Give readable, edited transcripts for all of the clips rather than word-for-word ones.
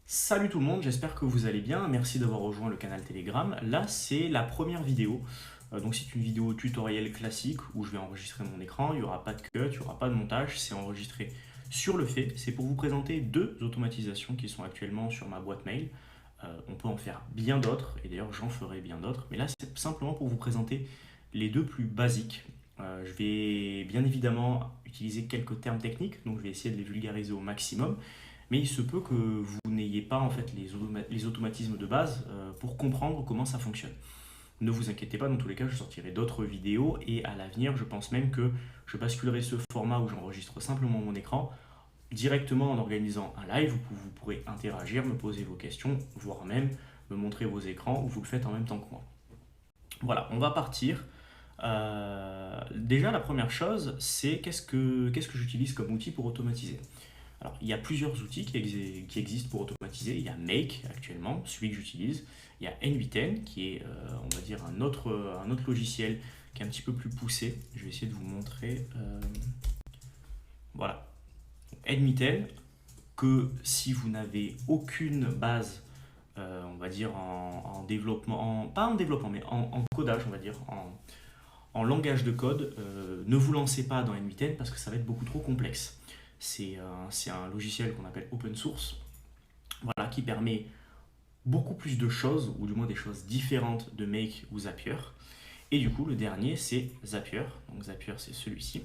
Salut tout le monde, j'espère que vous allez bien. Merci d'avoir rejoint le canal Telegram. Là, c'est la première vidéo. Donc, c'est une vidéo tutoriel classique où je vais enregistrer mon écran. Il n'y aura pas de cut, il n'y aura pas de montage. C'est enregistré sur le fait. C'est pour vous présenter deux automatisations qui sont actuellement sur ma boîte mail. On peut en faire bien d'autres et d'ailleurs, j'en ferai bien d'autres. Mais là, c'est simplement pour vous présenter les deux plus basiques. Je vais bien évidemment utiliser quelques termes techniques, donc je vais essayer de les vulgariser au maximum. Mais il se peut que vous n'ayez pas en fait les automatismes de base pour comprendre comment ça fonctionne. Ne vous inquiétez pas, dans tous les cas, je sortirai d'autres vidéos et à l'avenir, je pense même que je basculerai ce format où j'enregistre simplement mon écran directement en organisant un live où vous pourrez interagir, me poser vos questions, voire même me montrer vos écrans où vous le faites en même temps que moi. Voilà, on va partir. Déjà, la première chose, c'est qu'est-ce que j'utilise comme outil pour automatiser. Alors, il y a plusieurs outils qui existent pour automatiser. Il y a Make actuellement, celui que j'utilise. Il y a N8N qui est, on va dire, un autre logiciel qui est un petit peu plus poussé. Je vais essayer de vous montrer. Voilà. N8N, que si vous n'avez aucune base, on va dire, en développement, pas en développement, mais en codage, on va dire, en langage de code, ne vous lancez pas dans N8N parce que ça va être beaucoup trop complexe. C'est un logiciel qu'on appelle open source, voilà, qui permet beaucoup plus de choses, ou du moins des choses différentes de Make ou Zapier. Et du coup, le dernier, c'est Zapier. Donc Zapier, c'est celui-ci.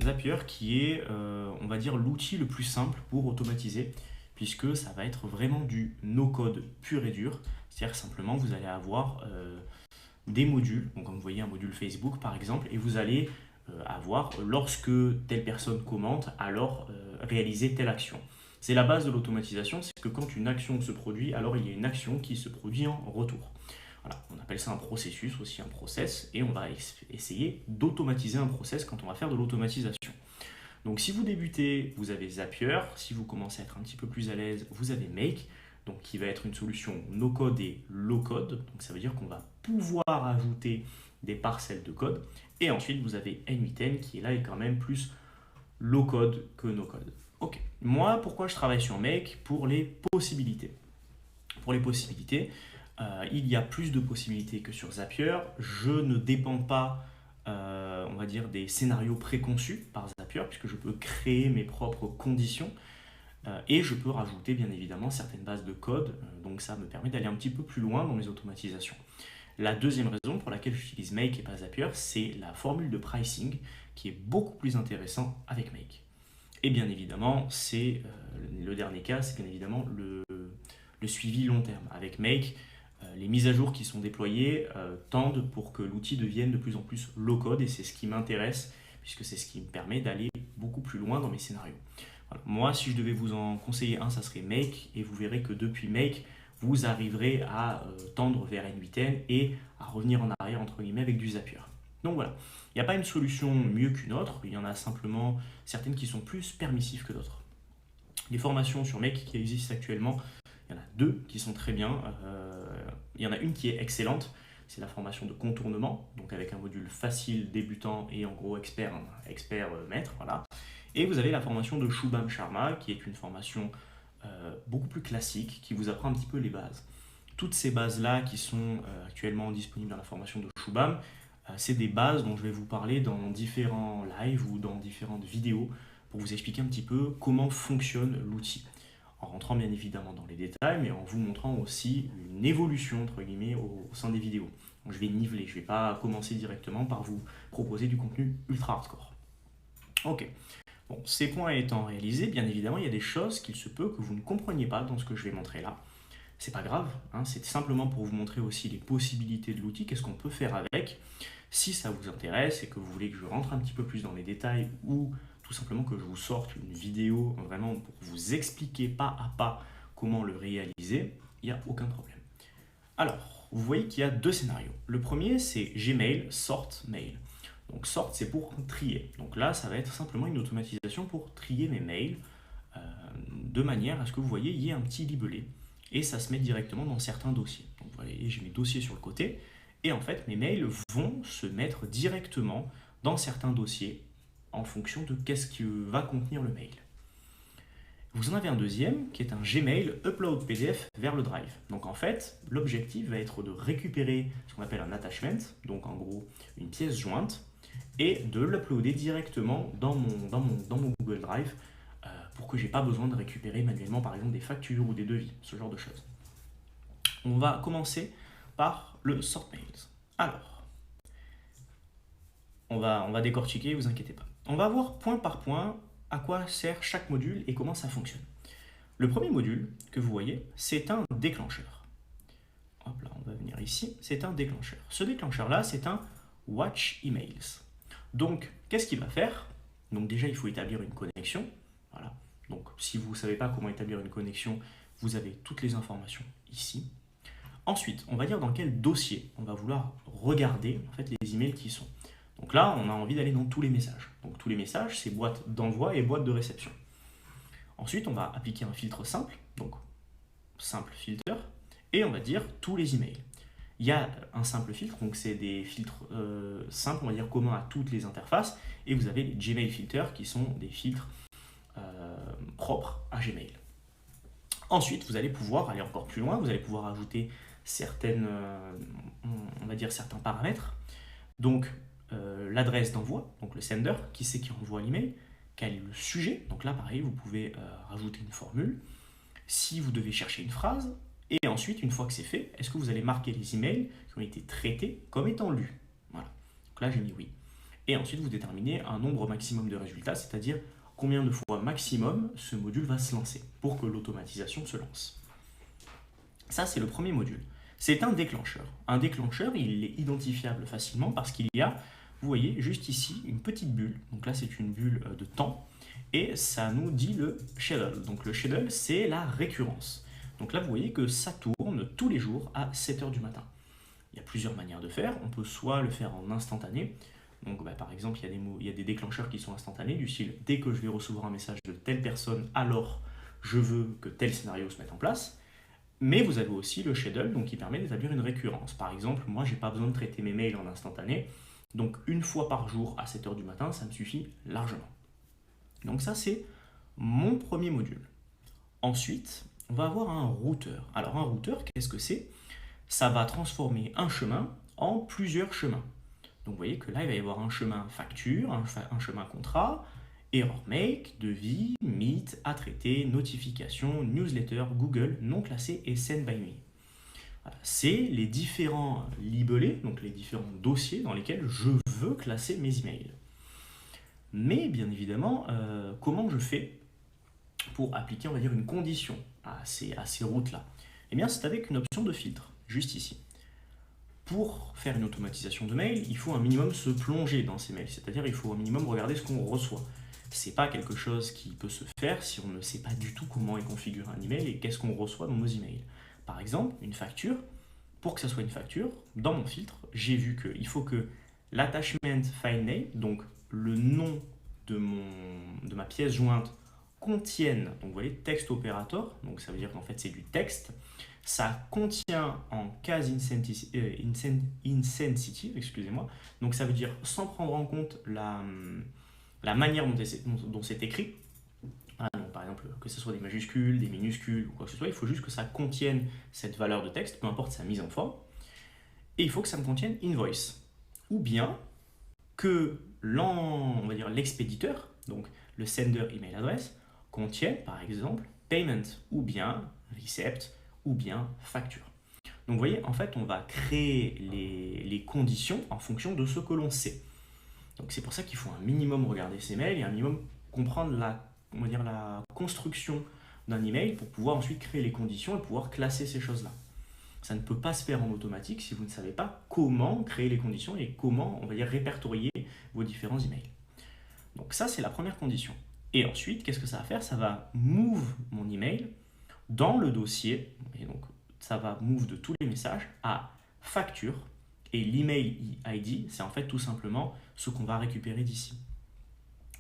Zapier qui est, on va dire, l'outil le plus simple pour automatiser, puisque ça va être vraiment du no-code pur et dur. C'est-à-dire simplement, vous allez avoir des modules, donc comme vous voyez un module Facebook par exemple, et vous allez avoir, lorsque telle personne commente, alors réaliser telle action. C'est la base de l'automatisation, c'est que quand une action se produit, alors il y a une action qui se produit en retour. Voilà, on appelle ça un processus, aussi un process, et on va essayer d'automatiser un process quand on va faire de l'automatisation. Donc si vous débutez, vous avez Zapier, si vous commencez à être un petit peu plus à l'aise, vous avez Make, donc qui va être une solution no-code et low-code, donc ça veut dire qu'on va pouvoir ajouter des parcelles de code, et ensuite vous avez N8N qui est là et quand même plus low-code que no-code. Ok, moi pourquoi je travaille sur Make? Pour les possibilités. Pour les possibilités, il y a plus de possibilités que sur Zapier, je ne dépends pas on va dire, des scénarios préconçus par Zapier, puisque je peux créer mes propres conditions et je peux rajouter bien évidemment certaines bases de code, donc ça me permet d'aller un petit peu plus loin dans mes automatisations. La deuxième raison pour laquelle j'utilise Make et pas Zapier, c'est la formule de pricing qui est beaucoup plus intéressant avec Make. Et bien évidemment, c'est le dernier cas, c'est bien évidemment le suivi long terme. Avec Make, les mises à jour qui sont déployées tendent pour que l'outil devienne de plus en plus low-code et c'est ce qui m'intéresse puisque c'est ce qui me permet d'aller beaucoup plus loin dans mes scénarios. Voilà. Moi, si je devais vous en conseiller un, ça serait Make et vous verrez que depuis Make, vous arriverez à tendre vers N8N et à revenir en arrière entre guillemets avec du Zapier. Donc voilà, il n'y a pas une solution mieux qu'une autre, il y en a simplement certaines qui sont plus permissives que d'autres. Les formations sur Make qui existent actuellement, il y en a deux qui sont très bien. Il y en a une qui est excellente, c'est la formation de contournement, donc avec un module facile, débutant et en gros expert, maître. Voilà. Et vous avez la formation de Shubham Sharma, qui est une formation beaucoup plus classique, qui vous apprend un petit peu les bases. Toutes ces bases-là qui sont actuellement disponibles dans la formation de Shubham, c'est des bases dont je vais vous parler dans différents lives ou dans différentes vidéos pour vous expliquer un petit peu comment fonctionne l'outil en rentrant bien évidemment dans les détails, mais en vous montrant aussi une évolution entre guillemets au sein des vidéos. Donc je vais niveler, je ne vais pas commencer directement par vous proposer du contenu ultra hardcore. Ok, bon, ces points étant réalisés, bien évidemment, il y a des choses qu'il se peut que vous ne compreniez pas dans ce que je vais montrer là. C'est pas grave, hein, c'est simplement pour vous montrer aussi les possibilités de l'outil, qu'est-ce qu'on peut faire avec. Si ça vous intéresse et que vous voulez que je rentre un petit peu plus dans les détails ou tout simplement que je vous sorte une vidéo vraiment pour vous expliquer pas à pas comment le réaliser, il n'y a aucun problème. Alors, vous voyez qu'il y a deux scénarios. Le premier, c'est Gmail, sort mail. Donc sort, c'est pour trier. Donc là, ça va être simplement une automatisation pour trier mes mails de manière à ce que vous voyez, il y ait un petit libellé et ça se met directement dans certains dossiers. Donc vous voyez, j'ai mes dossiers sur le côté et en fait, mes mails vont se mettre directement dans certains dossiers en fonction de qu'est-ce que va contenir le mail. Vous en avez un deuxième qui est un Gmail Upload PDF vers le Drive. Donc en fait, l'objectif va être de récupérer ce qu'on appelle un attachment, donc en gros une pièce jointe, et de l'uploader directement dans mon Google Drive pour que je n'ai pas besoin de récupérer manuellement par exemple des factures ou des devis, ce genre de choses. On va commencer par le sort mails. Alors, on va décortiquer, vous inquiétez pas. On va voir point par point à quoi sert chaque module et comment ça fonctionne. Le premier module que vous voyez, c'est un déclencheur. Hop là, on va venir ici, c'est un déclencheur. Ce déclencheur-là, c'est un Watch Emails. Donc, qu'est-ce qu'il va faire? Donc déjà, il faut établir une connexion. Voilà. Donc, si vous ne savez pas comment établir une connexion, vous avez toutes les informations ici. Ensuite, on va dire dans quel dossier on va vouloir regarder en fait, les emails qui sont. Donc là, on a envie d'aller dans tous les messages. Donc tous les messages, c'est boîte d'envoi et boîte de réception. Ensuite, on va appliquer un filtre simple, donc simple filter, et on va dire tous les emails. Il y a un simple filtre, donc c'est des filtres simples, on va dire communs à toutes les interfaces, et vous avez les Gmail filters qui sont des filtres propres à Gmail. Ensuite, vous allez pouvoir aller encore plus loin, vous allez pouvoir ajouter certaines, on va dire certains paramètres. Donc, l'adresse d'envoi, donc le sender, qui c'est qui envoie l'email, quel est le sujet, donc là pareil, vous pouvez rajouter une formule, si vous devez chercher une phrase, et ensuite, une fois que c'est fait, est-ce que vous allez marquer les emails qui ont été traités comme étant lus? Voilà, donc là j'ai mis oui. Et ensuite, vous déterminez un nombre maximum de résultats, c'est-à-dire combien de fois maximum ce module va se lancer pour que l'automatisation se lance. Ça, c'est le premier module. C'est un déclencheur. Un déclencheur, il est identifiable facilement parce qu'il y a, vous voyez, juste ici, une petite bulle. Donc là, c'est une bulle de temps. Et ça nous dit le schedule. Donc le schedule, c'est la récurrence. Donc là, vous voyez que ça tourne tous les jours à 7 h du matin. Il y a plusieurs manières de faire. On peut soit le faire en instantané. Donc par exemple, il y a des déclencheurs qui sont instantanés, du style « dès que je vais recevoir un message de telle personne, alors je veux que tel scénario se mette en place ». Mais vous avez aussi le schedule, donc qui permet d'établir une récurrence. Par exemple, moi, je n'ai pas besoin de traiter mes mails en instantané. Donc, une fois par jour à 7 h du matin, ça me suffit largement. Donc ça, c'est mon premier module. Ensuite, on va avoir un routeur. Alors, un routeur, qu'est-ce que c'est? Ça va transformer un chemin en plusieurs chemins. Donc, vous voyez que là, il va y avoir un chemin facture, un chemin contrat, error make, devis, meet, à traiter, notification, newsletter, Google, non classé et send by me. Voilà. C'est les différents libellés, donc les différents dossiers dans lesquels je veux classer mes emails. Mais bien évidemment, comment je fais pour appliquer, on va dire, une condition à ces routes-là? Eh bien, c'est avec une option de filtre, juste ici. Pour faire une automatisation de mail, il faut un minimum se plonger dans ces mails, c'est-à-dire il faut un minimum regarder ce qu'on reçoit. C'est pas quelque chose qui peut se faire si on ne sait pas du tout comment est configuré un email et qu'est-ce qu'on reçoit dans nos emails. Par exemple, une facture, pour que ça soit une facture, dans mon filtre, j'ai vu qu'il faut que l'attachment file name, donc le nom de ma pièce jointe, contienne, donc vous voyez, text operator, donc ça veut dire qu'en fait c'est du texte. Ça contient en case insensitive, excusez-moi, donc ça veut dire sans prendre en compte la manière dont c'est écrit. Voilà, donc par exemple, que ce soit des majuscules, des minuscules ou quoi que ce soit, il faut juste que ça contienne cette valeur de texte, peu importe sa mise en forme. Et il faut que ça me contienne invoice. Ou bien que on va dire l'expéditeur, donc le sender email address, contienne par exemple payment ou bien recept ou bien facture. Donc vous voyez, en fait, on va créer les conditions en fonction de ce que l'on sait. Donc c'est pour ça qu'il faut un minimum regarder ses mails et un minimum comprendre la construction d'un email pour pouvoir ensuite créer les conditions et pouvoir classer ces choses-là. Ça ne peut pas se faire en automatique si vous ne savez pas comment créer les conditions et comment, on va dire, répertorier vos différents emails. Donc ça, c'est la première condition. Et ensuite, qu'est-ce que ça va faire? Ça va move mon email dans le dossier, et donc ça va move de tous les messages à facture, et l'email ID, c'est en fait tout simplement ce qu'on va récupérer d'ici.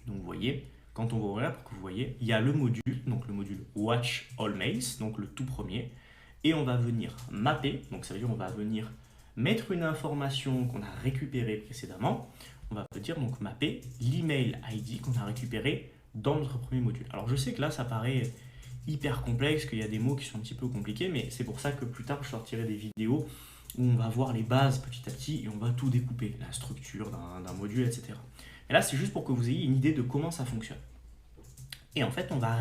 Donc vous voyez, quand on va ouvrir, pour que vous voyez, il y a le module, donc le module Watch All Mails, donc le tout premier, et on va venir mapper, donc ça veut dire on va venir mettre une information qu'on a récupérée précédemment, on va dire mapper l'email ID qu'on a récupéré dans notre premier module. Alors je sais que là ça paraît hyper complexe, qu'il y a des mots qui sont un petit peu compliqués, mais c'est pour ça que plus tard je sortirai des vidéos où on va voir les bases petit à petit et on va tout découper, la structure d'un module, etc. Et là, c'est juste pour que vous ayez une idée de comment ça fonctionne. Et en fait, on va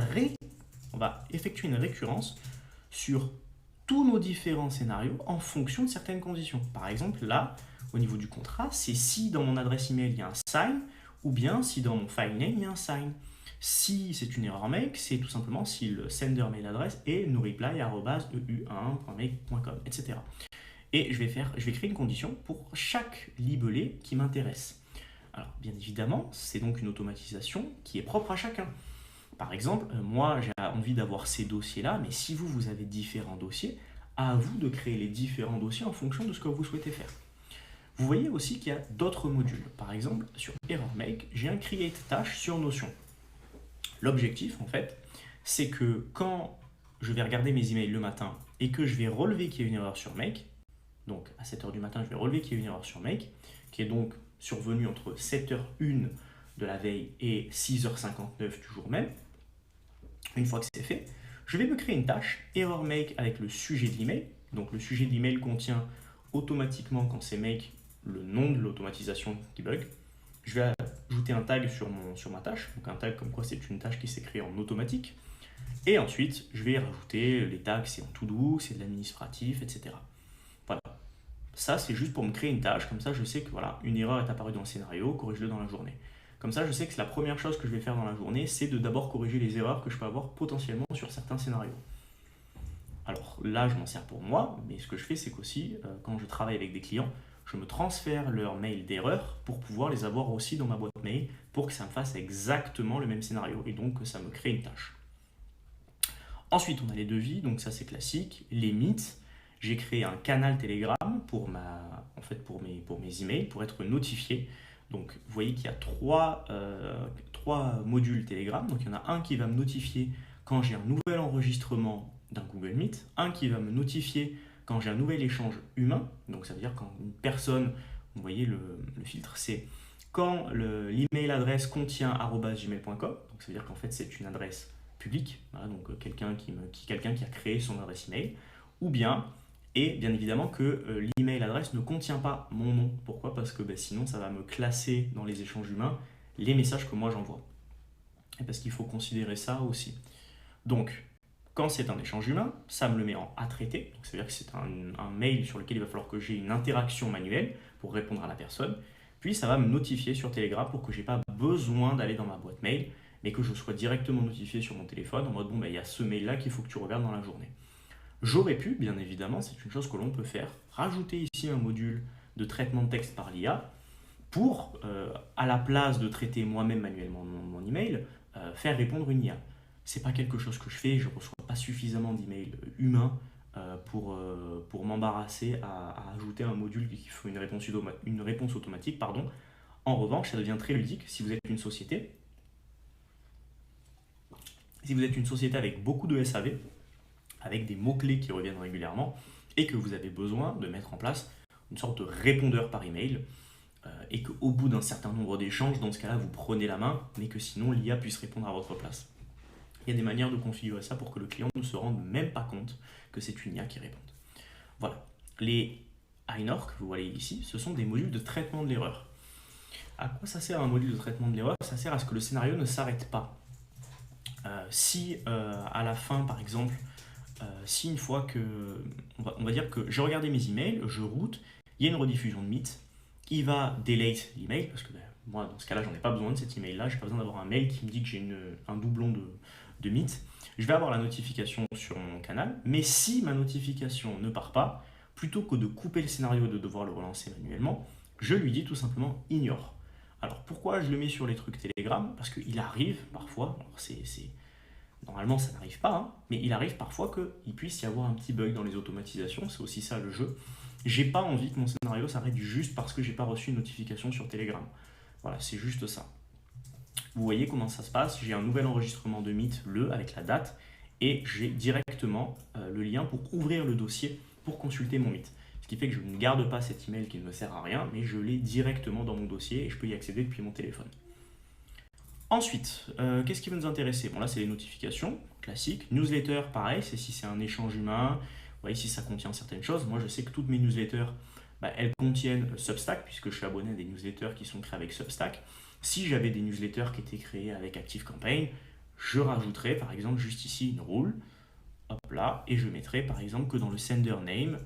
effectuer une récurrence sur tous nos différents scénarios en fonction de certaines conditions. Par exemple, là, au niveau du contrat, c'est si dans mon adresse email il y a un sign, ou bien si dans mon file name il y a un sign. Si c'est une error make, c'est tout simplement si le sender mail adresse est noreply@eu1.make.com, etc. Et je vais créer une condition pour chaque libellé qui m'intéresse. Alors, bien évidemment, c'est donc une automatisation qui est propre à chacun. Par exemple, moi, j'ai envie d'avoir ces dossiers-là, mais si vous avez différents dossiers, à vous de créer les différents dossiers en fonction de ce que vous souhaitez faire. Vous voyez aussi qu'il y a d'autres modules. Par exemple, sur ErrorMake, j'ai un create tâche sur Notion. L'objectif, en fait, c'est que quand je vais regarder mes emails le matin et que je vais relever qu'il y a une erreur sur Make, donc à 7h du matin, je vais relever qu'il y a une erreur sur Make, qui est donc survenue entre 7h01 de la veille et 6h59 du jour même. Une fois que c'est fait, je vais me créer une tâche error make avec le sujet de l'email. Donc le sujet de l'email contient automatiquement, quand c'est make, le nom de l'automatisation qui bug. Je vais ajouter un tag sur ma tâche, donc un tag comme quoi c'est une tâche qui s'est créée en automatique. Et ensuite, je vais rajouter les tags, c'est en to-do, c'est de l'administratif, etc. Voilà. Ça, c'est juste pour me créer une tâche, comme ça je sais que voilà, une erreur est apparue dans le scénario, corrige-le dans la journée. Comme ça, je sais que la première chose que je vais faire dans la journée, c'est de d'abord corriger les erreurs que je peux avoir potentiellement sur certains scénarios. Alors là, je m'en sers pour moi, mais ce que je fais, c'est qu'aussi, quand je travaille avec des clients, je me transfère leur mail d'erreur pour pouvoir les avoir aussi dans ma boîte mail pour que ça me fasse exactement le même scénario et donc que ça me crée une tâche. Ensuite, on a les devis, donc ça c'est classique. Les meets, j'ai créé un canal Telegram pour mes emails, pour être notifié. Donc vous voyez qu'il y a trois modules Telegram. Donc il y en a un qui va me notifier quand j'ai un nouvel enregistrement d'un Google Meet, un qui va me notifier quand j'ai un nouvel échange humain. Donc ça veut dire quand une personne, vous voyez le filtre, c'est quand l'email adresse contient @gmail.com. Donc ça veut dire qu'en fait c'est une adresse publique, voilà, donc quelqu'un qui a créé son adresse email, ou bien évidemment que l'email adresse ne contient pas mon nom. Pourquoi? Parce que sinon ça va me classer dans les échanges humains les messages que moi j'envoie. Et parce qu'il faut considérer ça aussi. Donc, quand c'est un échange humain, ça me le met en à traiter. Donc, ça veut dire que c'est un mail sur lequel il va falloir que j'ai une interaction manuelle pour répondre à la personne. Puis ça va me notifier sur Telegram pour que je n'ai pas besoin d'aller dans ma boîte mail, mais que je sois directement notifié sur mon téléphone en mode bon, il y a ce mail-là qu'il faut que tu regardes dans la journée. J'aurais pu, bien évidemment, c'est une chose que l'on peut faire, rajouter ici un module de traitement de texte par l'IA pour, à la place de traiter moi-même manuellement mon email, faire répondre une IA. C'est pas quelque chose que je fais, je ne reçois pas suffisamment d'emails humains pour m'embarrasser à ajouter un module qui fait une réponse automatique. Pardon. En revanche, ça devient très ludique si vous êtes une société. Si vous êtes une société avec beaucoup de SAV, avec des mots-clés qui reviennent régulièrement, et que vous avez besoin de mettre en place une sorte de répondeur par email, et qu'au bout d'un certain nombre d'échanges, dans ce cas-là, vous prenez la main, mais que sinon l'IA puisse répondre à votre place. Il y a des manières de configurer ça pour que le client ne se rende même pas compte que c'est une IA qui répond. Voilà. Les INOR que vous voyez ici, ce sont des modules de traitement de l'erreur. À quoi ça sert un module de traitement de l'erreur? Ça sert à ce que le scénario ne s'arrête pas. Si à la fin, par exemple, si une fois que, on va dire que j'ai regardé mes emails, je route, il y a une rediffusion de Meet, il va delete l'email, parce que moi, dans ce cas-là, j'en ai pas besoin de cet email-là, j'ai pas besoin d'avoir un mail qui me dit que j'ai un doublon de Meet. Je vais avoir la notification sur mon canal, mais si ma notification ne part pas, plutôt que de couper le scénario et de devoir le relancer manuellement, je lui dis tout simplement ignore. Alors pourquoi je le mets sur les trucs Telegram? Parce qu'il arrive parfois, alors normalement ça n'arrive pas, hein, mais il arrive parfois qu'il puisse y avoir un petit bug dans les automatisations, c'est aussi ça le jeu. J'ai pas envie que mon scénario s'arrête juste parce que j'ai pas reçu une notification sur Telegram. Voilà, c'est juste ça. Vous voyez comment ça se passe, j'ai un nouvel enregistrement de Meet, avec la date, et j'ai directement le lien pour ouvrir le dossier pour consulter mon Meet. Ce qui fait que je ne garde pas cet email qui ne me sert à rien, mais je l'ai directement dans mon dossier et je peux y accéder depuis mon téléphone. Ensuite, qu'est-ce qui va nous intéresser? Bon, là, c'est les notifications, classiques. Newsletter, pareil, c'est si c'est un échange humain. Vous voyez, si ça contient certaines choses. Moi, je sais que toutes mes newsletters, bah, elles contiennent Substack, puisque je suis abonné à des newsletters qui sont créés avec Substack. Si j'avais des newsletters qui étaient créés avec ActiveCampaign, je rajouterais, par exemple, juste ici, une rule. Hop là, et je mettrais, par exemple, que dans le sender name,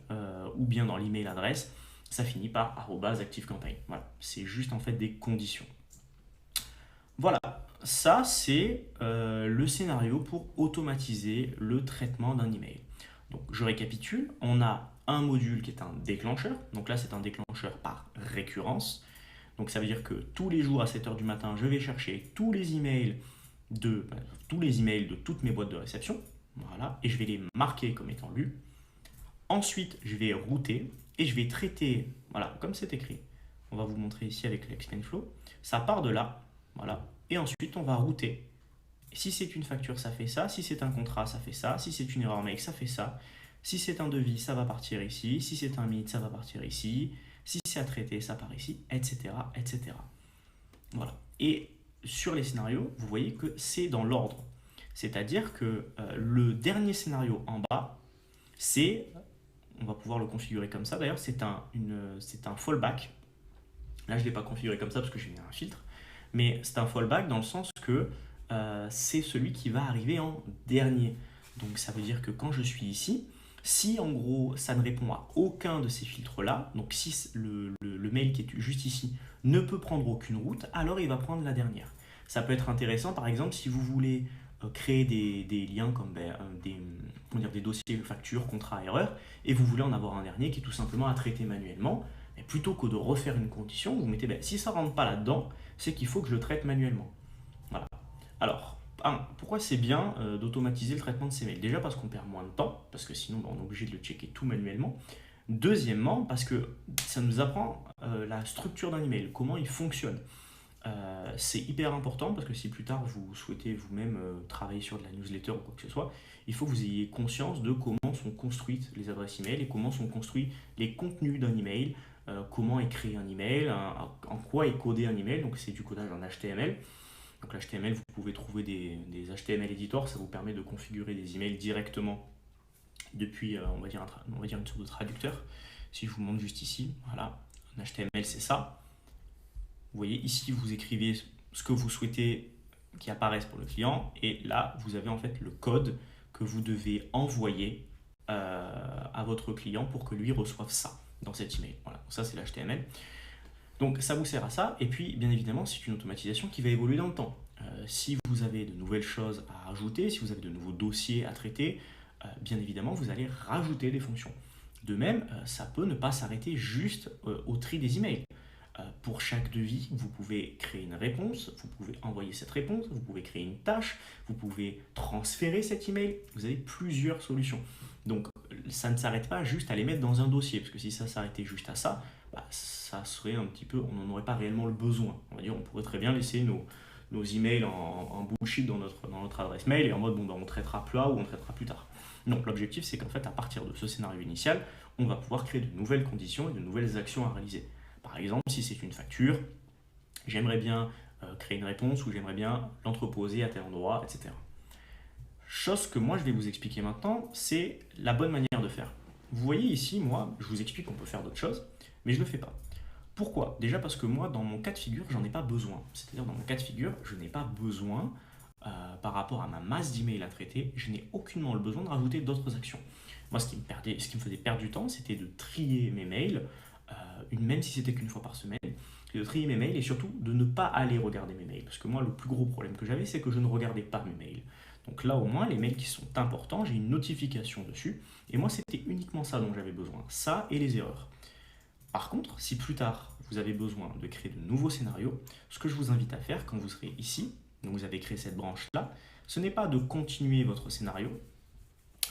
ou bien dans l'email adresse, ça finit par @ActiveCampaign. Voilà, c'est juste en fait des conditions. Voilà, ça c'est le scénario pour automatiser le traitement d'un email. Donc je récapitule, on a un module qui est un déclencheur. Donc là c'est un déclencheur par récurrence. Donc ça veut dire que tous les jours à 7 h du matin, je vais chercher tous les emails de toutes mes boîtes de réception. Voilà, et je vais les marquer comme étant lus. Ensuite, je vais router et je vais traiter, voilà, comme c'est écrit. On va vous montrer ici avec l'Explain Flow. Ça part de là, voilà. Et ensuite, on va router. Si c'est une facture, ça fait ça. Si c'est un contrat, ça fait ça. Si c'est une erreur make, ça fait ça. Si c'est un devis, ça va partir ici. Si c'est un meet, ça va partir ici. Si c'est à traiter, ça part ici, etc., etc. Voilà. Et sur les scénarios, vous voyez que c'est dans l'ordre. C'est-à-dire que le dernier scénario en bas, on va pouvoir le configurer comme ça. D'ailleurs, c'est un fallback. Là, je ne l'ai pas configuré comme ça parce que j'ai mis un filtre. Mais c'est un fallback dans le sens que c'est celui qui va arriver en dernier. Donc ça veut dire que quand je suis ici, si en gros ça ne répond à aucun de ces filtres-là, donc si le mail qui est juste ici ne peut prendre aucune route, alors il va prendre la dernière. Ça peut être intéressant par exemple si vous voulez créer des liens comme des dossiers factures, contrats, erreurs, et vous voulez en avoir un dernier qui est tout simplement à traiter manuellement. Et plutôt que de refaire une condition, vous mettez si ça ne rentre pas là-dedans, c'est qu'il faut que je le traite manuellement. Voilà. Alors, pourquoi c'est bien d'automatiser le traitement de ces mails? Déjà parce qu'on perd moins de temps, parce que sinon on est obligé de le checker tout manuellement. Deuxièmement, parce que ça nous apprend la structure d'un email, comment il fonctionne. C'est hyper important parce que si plus tard vous souhaitez vous-même travailler sur de la newsletter ou quoi que ce soit, il faut que vous ayez conscience de comment sont construites les adresses email et comment sont construits les contenus d'un email, comment est créé un email, en quoi est codé un email. Donc c'est du codage en HTML. Donc l'HTML, vous pouvez trouver des HTML editors, ça vous permet de configurer des emails directement depuis, on va dire une sorte de traducteur. Si je vous montre juste ici, voilà, un HTML c'est ça. Vous voyez ici, vous écrivez ce que vous souhaitez qui apparaisse pour le client, et là, vous avez en fait le code que vous devez envoyer à votre client pour que lui reçoive ça dans cet email. Voilà, donc ça c'est l'HTML. Donc ça vous sert à ça, et puis bien évidemment, c'est une automatisation qui va évoluer dans le temps. Si vous avez de nouvelles choses à rajouter, si vous avez de nouveaux dossiers à traiter, bien évidemment, vous allez rajouter des fonctions. De même, ça peut ne pas s'arrêter juste au tri des emails. Pour chaque devis, vous pouvez créer une réponse, vous pouvez envoyer cette réponse, vous pouvez créer une tâche, vous pouvez transférer cet email. Vous avez plusieurs solutions. Donc, ça ne s'arrête pas juste à les mettre dans un dossier, parce que si ça s'arrêtait juste à ça, ça serait un petit peu, on n'en aurait pas réellement le besoin. On va dire, on pourrait très bien laisser nos emails en bullshit dans notre adresse mail et en mode, on traitera plus là ou on traitera plus tard. Non, l'objectif, c'est qu'en fait, à partir de ce scénario initial, on va pouvoir créer de nouvelles conditions et de nouvelles actions à réaliser. Par exemple, si c'est une facture, j'aimerais bien créer une réponse ou j'aimerais bien l'entreposer à tel endroit, etc. Chose que moi je vais vous expliquer maintenant, c'est la bonne manière de faire. Vous voyez ici, moi, je vous explique qu'on peut faire d'autres choses, mais je ne le fais pas. Pourquoi? Déjà parce que moi, dans mon cas de figure, j'en ai pas besoin. C'est-à-dire, dans mon cas de figure, je n'ai pas besoin, par rapport à ma masse d'emails à traiter, je n'ai aucunement le besoin de rajouter d'autres actions. Moi, ce qui me faisait perdre du temps, c'était de trier mes mails, même si c'était qu'une fois par semaine, de trier mes mails et surtout de ne pas aller regarder mes mails. Parce que moi, le plus gros problème que j'avais, c'est que je ne regardais pas mes mails. Donc là, au moins, les mails qui sont importants, j'ai une notification dessus. Et moi, c'était uniquement ça dont j'avais besoin. Ça et les erreurs. Par contre, si plus tard, vous avez besoin de créer de nouveaux scénarios, ce que je vous invite à faire quand vous serez ici, donc vous avez créé cette branche-là, ce n'est pas de continuer votre scénario,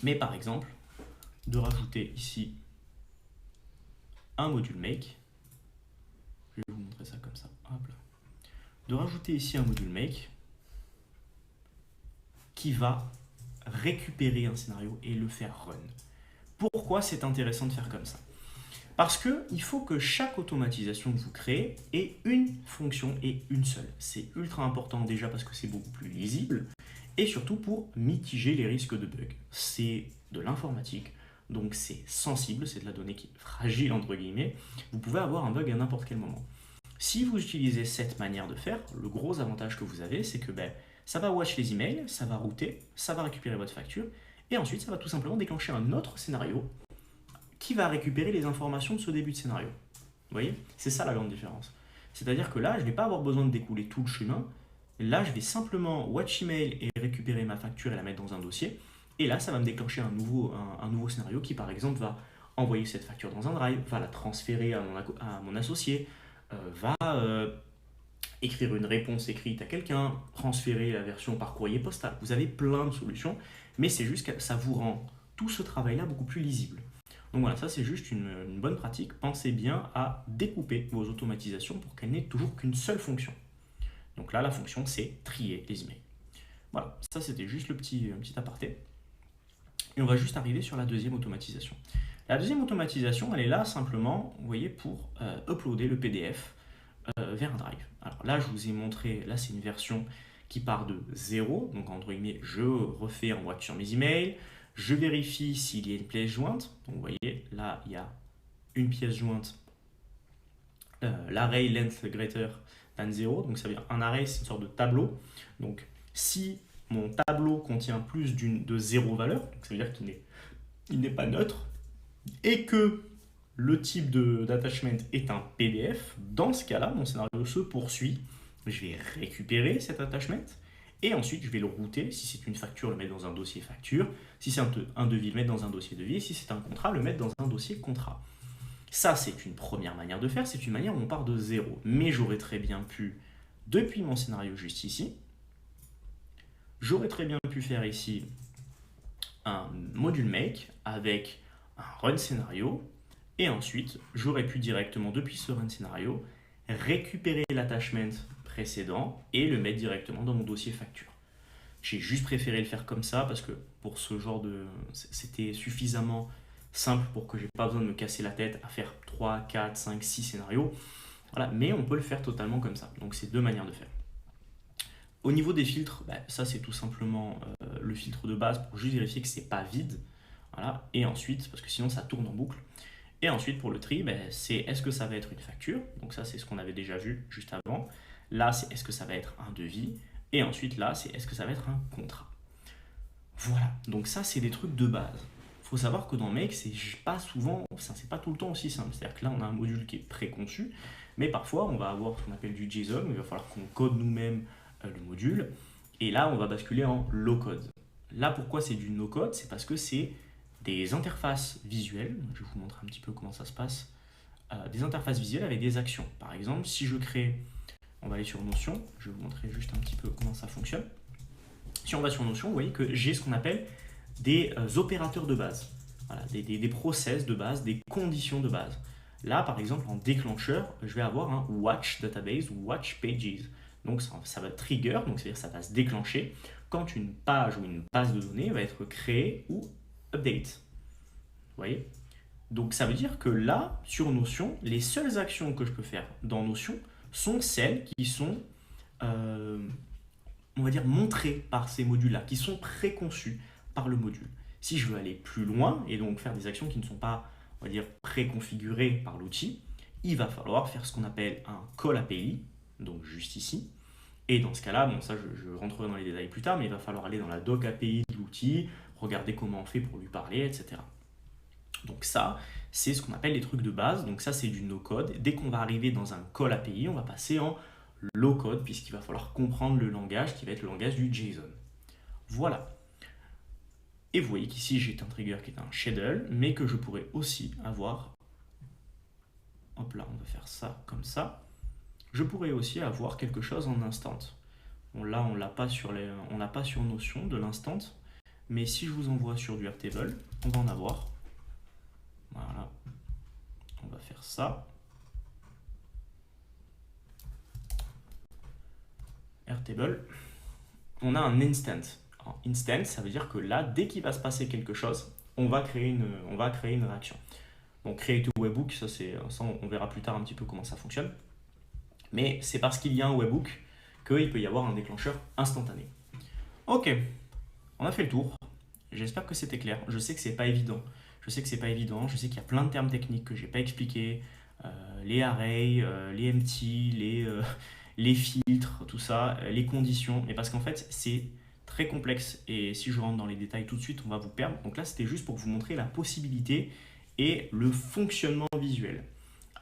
mais par exemple, de rajouter ici un module make. Je vais vous montrer ça comme ça. Hop là. De rajouter ici un module make qui va récupérer un scénario et le faire run. Pourquoi c'est intéressant de faire comme ça? Parce qu'il faut que chaque automatisation que vous créez ait une fonction et une seule. C'est ultra important déjà parce que c'est beaucoup plus lisible et surtout pour mitiger les risques de bugs. C'est de l'informatique, donc c'est sensible, c'est de la donnée qui est fragile entre guillemets. Vous pouvez avoir un bug à n'importe quel moment. Si vous utilisez cette manière de faire, le gros avantage que vous avez, c'est que ça va watch les emails, ça va router, ça va récupérer votre facture, et ensuite ça va tout simplement déclencher un autre scénario qui va récupérer les informations de ce début de scénario. Vous voyez? C'est ça la grande différence. C'est-à-dire que là, je ne vais pas avoir besoin de découler tout le chemin. Là, je vais simplement watch email et récupérer ma facture et la mettre dans un dossier. Et là, ça va me déclencher un nouveau scénario qui, par exemple, va envoyer cette facture dans un drive, va la transférer à mon associé, va écrire une réponse écrite à quelqu'un, transférer la version par courrier postal. Vous avez plein de solutions, mais c'est juste que ça vous rend tout ce travail-là beaucoup plus lisible. Donc voilà, ça c'est juste une bonne pratique. Pensez bien à découper vos automatisations pour qu'elles n'aient toujours qu'une seule fonction. Donc là, la fonction, c'est trier les emails. Voilà, ça c'était juste le petit aparté. Et on va juste arriver sur la deuxième automatisation. La deuxième automatisation, elle est là simplement, vous voyez, pour uploader le PDF vers un drive. Alors là, je vous ai montré, là c'est une version qui part de 0. Donc entre guillemets, je refais en watch sur mes emails. Je vérifie s'il y a une pièce jointe. Donc vous voyez, là, il y a une pièce jointe. L'array length greater than 0. Donc ça veut dire un array, c'est une sorte de tableau. Donc si mon tableau contient plus de 0 valeur, donc ça veut dire qu'il n'est pas neutre, et que le type d'attachment est un PDF, dans ce cas-là, mon scénario se poursuit. Je vais récupérer cet attachment. Et ensuite, je vais le router. Si c'est une facture, le mettre dans un dossier facture. Si c'est un devis, le mettre dans un dossier devis. Si c'est un contrat, le mettre dans un dossier contrat. Ça, c'est une première manière de faire. C'est une manière où on part de 0. Mais j'aurais très bien pu, depuis mon scénario juste ici, j'aurais très bien pu faire ici un module make avec un run scénario. Et ensuite, j'aurais pu directement, depuis ce run scénario, récupérer l'attachment précédent et le mettre directement dans mon dossier facture. J'ai juste préféré le faire comme ça parce que pour ce genre de... C'était suffisamment simple pour que je n'ai pas besoin de me casser la tête à faire 3, 4, 5, 6 scénarios. Voilà, mais on peut le faire totalement comme ça. Donc c'est deux manières de faire. Au niveau des filtres, ça c'est tout simplement le filtre de base pour juste vérifier que c'est pas vide. Voilà. Et ensuite, parce que sinon ça tourne en boucle. Et ensuite pour le tri, c'est est-ce que ça va être une facture? Donc ça c'est ce qu'on avait déjà vu juste avant. Là, c'est est-ce que ça va être un devis? Et ensuite, là, c'est est-ce que ça va être un contrat? Voilà, donc ça, c'est des trucs de base. Il faut savoir que dans Make, c'est pas souvent, c'est pas tout le temps aussi simple. C'est-à-dire que là, on a un module qui est préconçu, mais parfois, on va avoir ce qu'on appelle du JSON, où il va falloir qu'on code nous-mêmes le module. Et là, on va basculer en low-code. Là, pourquoi c'est du no-code? C'est parce que c'est des interfaces visuelles. Je vais vous montrer un petit peu comment ça se passe. Des interfaces visuelles avec des actions. Par exemple, si je crée... On va aller sur Notion, je vais vous montrer juste un petit peu comment ça fonctionne. Si on va sur Notion, vous voyez que j'ai ce qu'on appelle des opérateurs de base, voilà, des process de base, des conditions de base. Là, par exemple, en déclencheur, je vais avoir un watch database ou watch pages. Donc ça va trigger, donc c'est-à-dire que ça va se déclencher quand une page ou une base de données va être créée ou update. Vous voyez? Donc ça veut dire que là, sur Notion, les seules actions que je peux faire dans Notion sont celles qui sont, on va dire, montrées par ces modules-là, qui sont préconçues par le module. Si je veux aller plus loin et donc faire des actions qui ne sont pas, on va dire, préconfigurées par l'outil, il va falloir faire ce qu'on appelle un call API, donc juste ici. Et dans ce cas-là, bon, ça je rentrerai dans les détails plus tard, mais il va falloir aller dans la doc API de l'outil, regarder comment on fait pour lui parler, etc. Donc ça, c'est ce qu'on appelle les trucs de base. Donc ça, c'est du no-code. Dès qu'on va arriver dans un call API, on va passer en low-code, puisqu'il va falloir comprendre le langage qui va être le langage du JSON. Voilà. Et vous voyez qu'ici, j'ai un trigger qui est un schedule, mais que je pourrais aussi avoir... Hop là, on va faire ça comme ça. Je pourrais aussi avoir quelque chose en instant. Bon, là, on l'a pas sur Notion de l'instant, mais si je vous envoie sur du Airtable, on va en avoir. Voilà, on va faire ça. Airtable, on a un instant. Alors, instant, ça veut dire que là, dès qu'il va se passer quelque chose, on va créer une réaction. Donc Create a Webhook, ça, on verra plus tard un petit peu comment ça fonctionne. Mais c'est parce qu'il y a un webhook qu'il peut y avoir un déclencheur instantané. Ok, on a fait le tour. J'espère que c'était clair. Je sais que c'est pas évident. Je sais que c'est pas évident. Je sais qu'il y a plein de termes techniques que j'ai pas expliqués. Les arrays, les empty, les filtres, tout ça, les conditions. Et parce qu'en fait, c'est très complexe. Et si je rentre dans les détails tout de suite, on va vous perdre. Donc là, c'était juste pour vous montrer la possibilité et le fonctionnement visuel.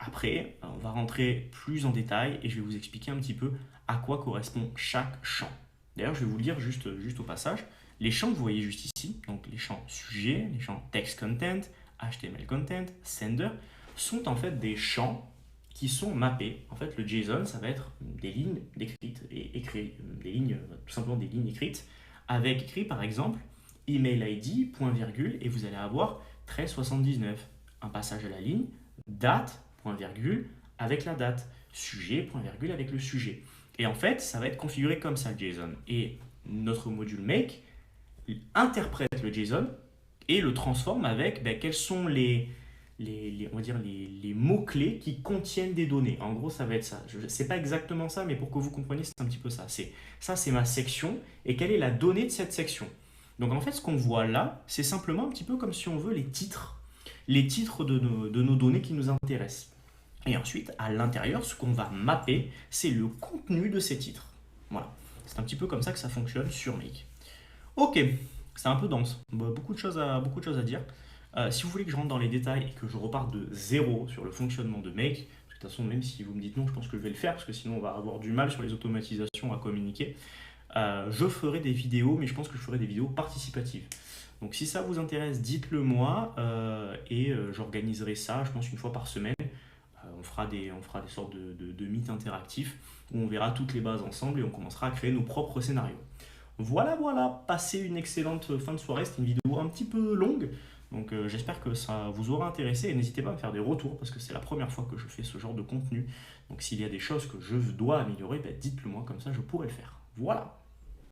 Après, on va rentrer plus en détail et je vais vous expliquer un petit peu à quoi correspond chaque champ. D'ailleurs, je vais vous le dire juste au passage. Les champs que vous voyez juste ici, donc les champs sujet, les champs text content, HTML content, sender, sont en fait des champs qui sont mappés. En fait, le JSON, ça va être des lignes décrites et des lignes, tout simplement des lignes écrites, avec écrit par exemple email ID, point virgule, et vous allez avoir 1379, un passage à la ligne, date, point virgule, avec la date, sujet, point virgule, avec le sujet. Et en fait, ça va être configuré comme ça le JSON. Et notre module make interprète le JSON et le transforme avec quels sont on va dire les mots-clés qui contiennent des données. En gros, ça va être ça. C'est pas exactement ça, mais pour que vous compreniez, c'est un petit peu ça. Ça, c'est ma section. Et quelle est la donnée de cette section? Donc en fait, ce qu'on voit là, c'est simplement un petit peu comme si on veut les titres de nos données qui nous intéressent. Et ensuite, à l'intérieur, ce qu'on va mapper, c'est le contenu de ces titres. Voilà. C'est un petit peu comme ça que ça fonctionne sur Make. Ok, c'est un peu dense. Beaucoup de choses à dire. Si vous voulez que je rentre dans les détails et que je reparte de zéro sur le fonctionnement de Make, parce que de toute façon, même si vous me dites non, je pense que je vais le faire, parce que sinon on va avoir du mal sur les automatisations à communiquer. Je ferai des vidéos, mais je pense que je ferai des vidéos participatives. Donc si ça vous intéresse, dites-le moi et j'organiserai ça, je pense, une fois par semaine. On fera des sortes de meets interactifs où on verra toutes les bases ensemble et on commencera à créer nos propres scénarios. Voilà, passez une excellente fin de soirée. C'était une vidéo un petit peu longue, donc j'espère que ça vous aura intéressé et n'hésitez pas à me faire des retours parce que c'est la première fois que je fais ce genre de contenu. Donc s'il y a des choses que je dois améliorer, dites-le moi, comme ça je pourrai le faire. Voilà.